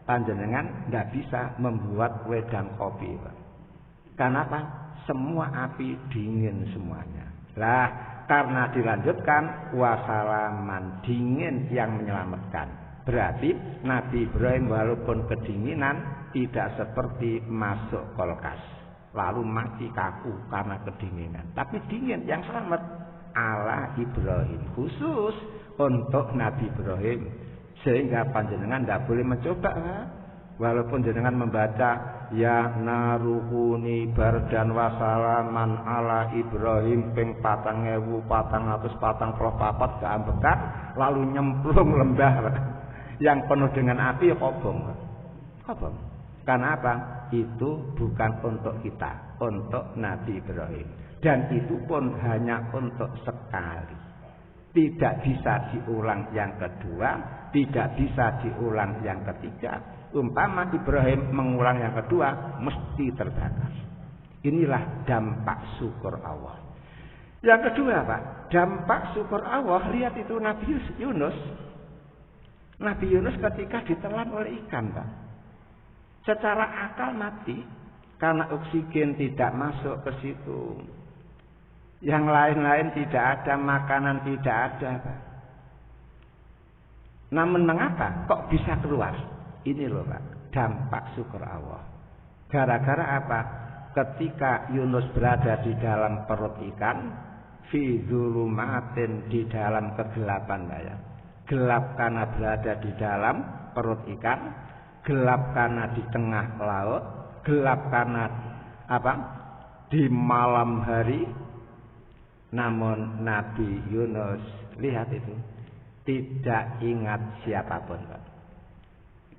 Panjenengan tidak bisa membuat wedang kopi Pak. Kenapa? Semua api dingin semuanya. Lah, karena dilanjutkan wasalaman, dingin yang menyelamatkan. Berarti Nabi Ibrahim walaupun kedinginan tidak seperti masuk kulkas lalu mati kaku karena kedinginan, tapi dingin yang selamat ala Ibrahim, khusus untuk Nabi Ibrahim. Sehingga panjenengan tidak boleh mencoba Pak. Walaupun jenengan membaca ya naruhuni bardan wasalaman ala Ibrahim ping 4444 keambekan lalu nyemplung lembah yang penuh dengan api, kobong. Kobong. Karena apa? Itu bukan untuk kita, untuk Nabi Ibrahim. Dan itu pun hanya untuk sekali. Tidak bisa diulang yang kedua, tidak bisa diulang yang ketiga. Umpama Ibrahim mengulang yang kedua, mesti terbakar. Inilah dampak syukur Allah. Yang kedua, Pak, dampak syukur Allah, lihat itu Nabi Yunus. Nabi Yunus ketika ditelan oleh ikan, Pak. Secara akal mati karena oksigen tidak masuk ke situ. Yang lain-lain tidak ada, makanan tidak ada, Pak. Namun mengapa kok bisa keluar? Ini loh, Pak, dampak syukur Allah. Gara-gara apa? Ketika Yunus berada di dalam perut ikan, fi dzulumatin, di dalam kegelapan, Pak ya. Gelap karena berada di dalam perut ikan, gelap karena di tengah laut, gelap karena apa? Di malam hari. Namun Nabi Yunus, lihat itu, tidak ingat siapapun, Pak.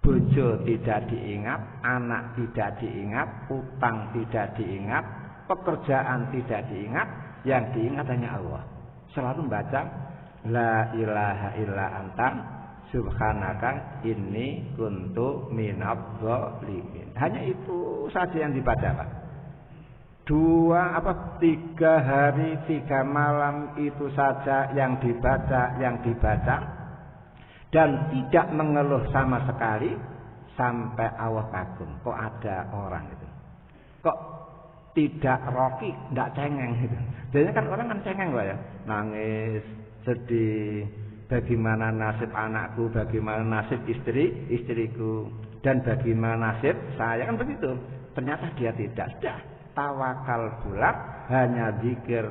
Bojo tidak diingat, anak tidak diingat, utang tidak diingat, pekerjaan tidak diingat, yang diingat hanya Allah. Selalu membaca la ilaha illa anta subhanaka inni kuntu minadz dzalimin. Hanya itu saja yang dibaca, Pak. 3 hari 3 malam itu saja yang dibaca, dan tidak mengeluh sama sekali, sampai Allah kagum. Kok ada orang itu, kok tidak roki, tidak cengeng gitu. Biasanya kan orang kan cengeng, Pak ya, nangis, sedih, bagaimana nasib anakku, bagaimana nasib istriku, dan bagaimana nasib saya, kan begitu. Ternyata dia tidak, sudah tawakal bulat, hanya zikir.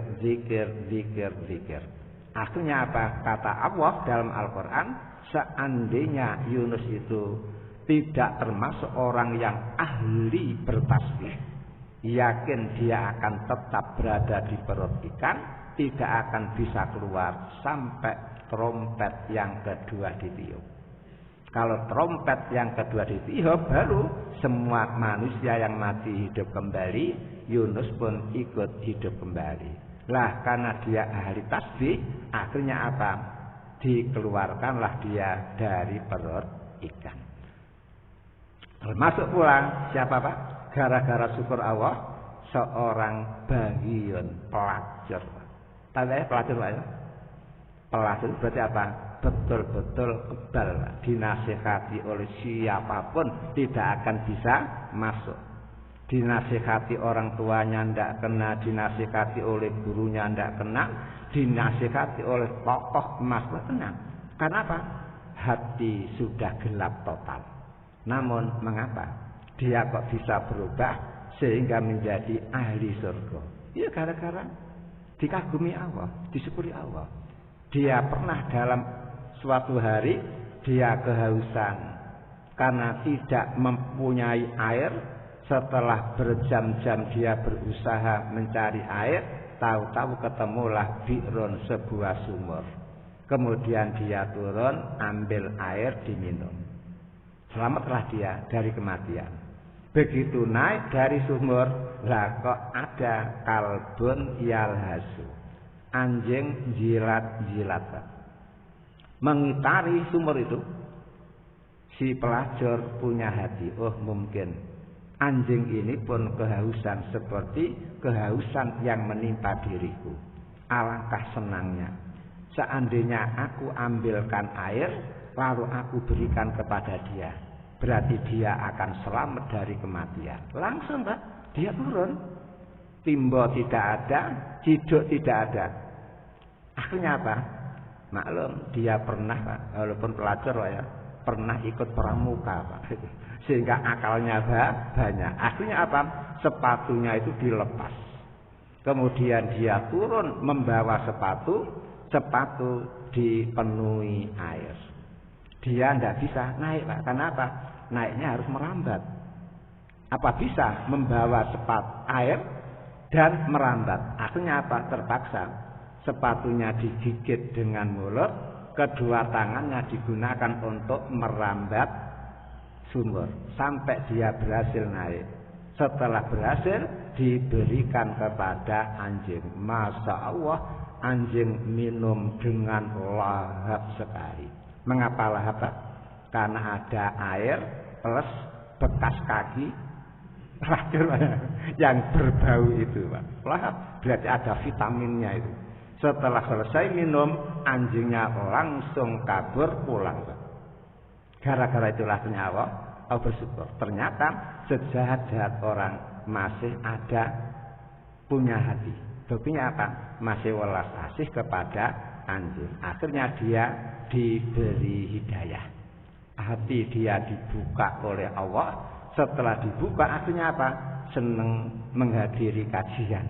Akhirnya apa? Kata Allah dalam Al-Quran, seandainya Yunus itu tidak termasuk orang yang ahli bertasbih, yakin dia akan tetap berada di perut ikan, tidak akan bisa keluar sampai trompet yang kedua ditiup. Kalau trompet yang kedua ditiup, baru semua manusia yang mati hidup kembali, Yunus pun ikut hidup kembali. Lah karena dia ahli tasbih, akhirnya apa? Dikeluarkanlah dia dari perut ikan. Termasuk pula siapa, Pak? Gara-gara syukur Allah, seorang bagian pelacur. Tanya pelacur, Pak ya? Pelacur berarti apa? Betul-betul kebal, Pak. Dinasihati oleh siapapun tidak akan bisa masuk. Dinasihati orang tuanya tidak kena, dinasihati oleh gurunya tidak kena, dinasihati oleh tokoh emas tidak kena. Karena apa? Hati sudah gelap total. Namun mengapa dia kok bisa berubah sehingga menjadi ahli surga? Ya gara-gara dikagumi Allah, disyukuri Allah. Dia pernah dalam suatu hari dia kehausan karena tidak mempunyai air. Setelah berjam-jam dia berusaha mencari air, tahu-tahu ketemulah bi'run, sebuah sumur. Kemudian dia turun, ambil air, diminum. Selamatlah dia dari kematian. Begitu naik dari sumur, lah kok ada kalbun yalhasu, anjing jilat-jilat, mengitari sumur itu. Si pelacur punya hati, oh mungkin anjing ini pun kehausan seperti kehausan yang menimpa diriku. Alangkah senangnya seandainya aku ambilkan air lalu aku berikan kepada dia, berarti dia akan selamat dari kematian. Langsung, Pak, dia turun. Timbo tidak ada, ciduk tidak ada. Akhirnya apa? Maklum dia pernah, Pak, walaupun pelacur, Pak ya, pernah ikut perang muka, Pak. Sehingga akalnya banyak. Akhirnya apa? Sepatunya itu dilepas. Kemudian dia turun membawa sepatu dipenuhi air. Dia tidak bisa naik, Pak. Kenapa? Naiknya harus merambat. Apa bisa membawa air dan merambat? Akhirnya apa? Terpaksa. Sepatunya digigit dengan mulut, kedua tangannya digunakan untuk merambat sumur sampai dia berhasil naik. Setelah berhasil diberikan kepada anjing. Masya Allah, anjing minum dengan lahap sekali. Mengapa lahap? Karena ada air plus bekas kaki terakhir yang berbau itu Pak. Berarti ada vitaminnya itu. Setelah selesai minum, anjingnya langsung kabur pulang Pak. Gara-gara itulah ternyata bersyukur. Ternyata sejahat-jahat orang masih ada punya hati. Buktinya apa? Masih welas asih kepada anjing. Akhirnya dia diberi hidayah. Hati dia dibuka oleh Allah. Setelah dibuka akhirnya apa? Senang menghadiri kajian.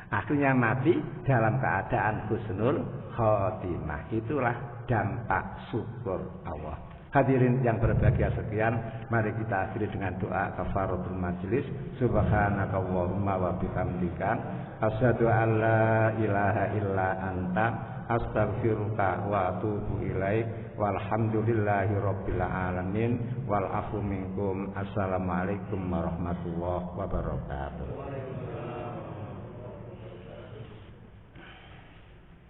Akhirnya mati dalam keadaan husnul khotimah. Itulah dampak syukur Allah. Hadirin yang berbahagia sekian, mari kita akhiri dengan doa kafaratul majelis. Subhanakallahumma wa bihamdika asyhadu an la ilaha illa anta astaghfiruka wa atubu ilaik. Walhamdulillahi rabbil alamin wal afu minkum. Assalamualaikum warahmatullahi wabarakatuh.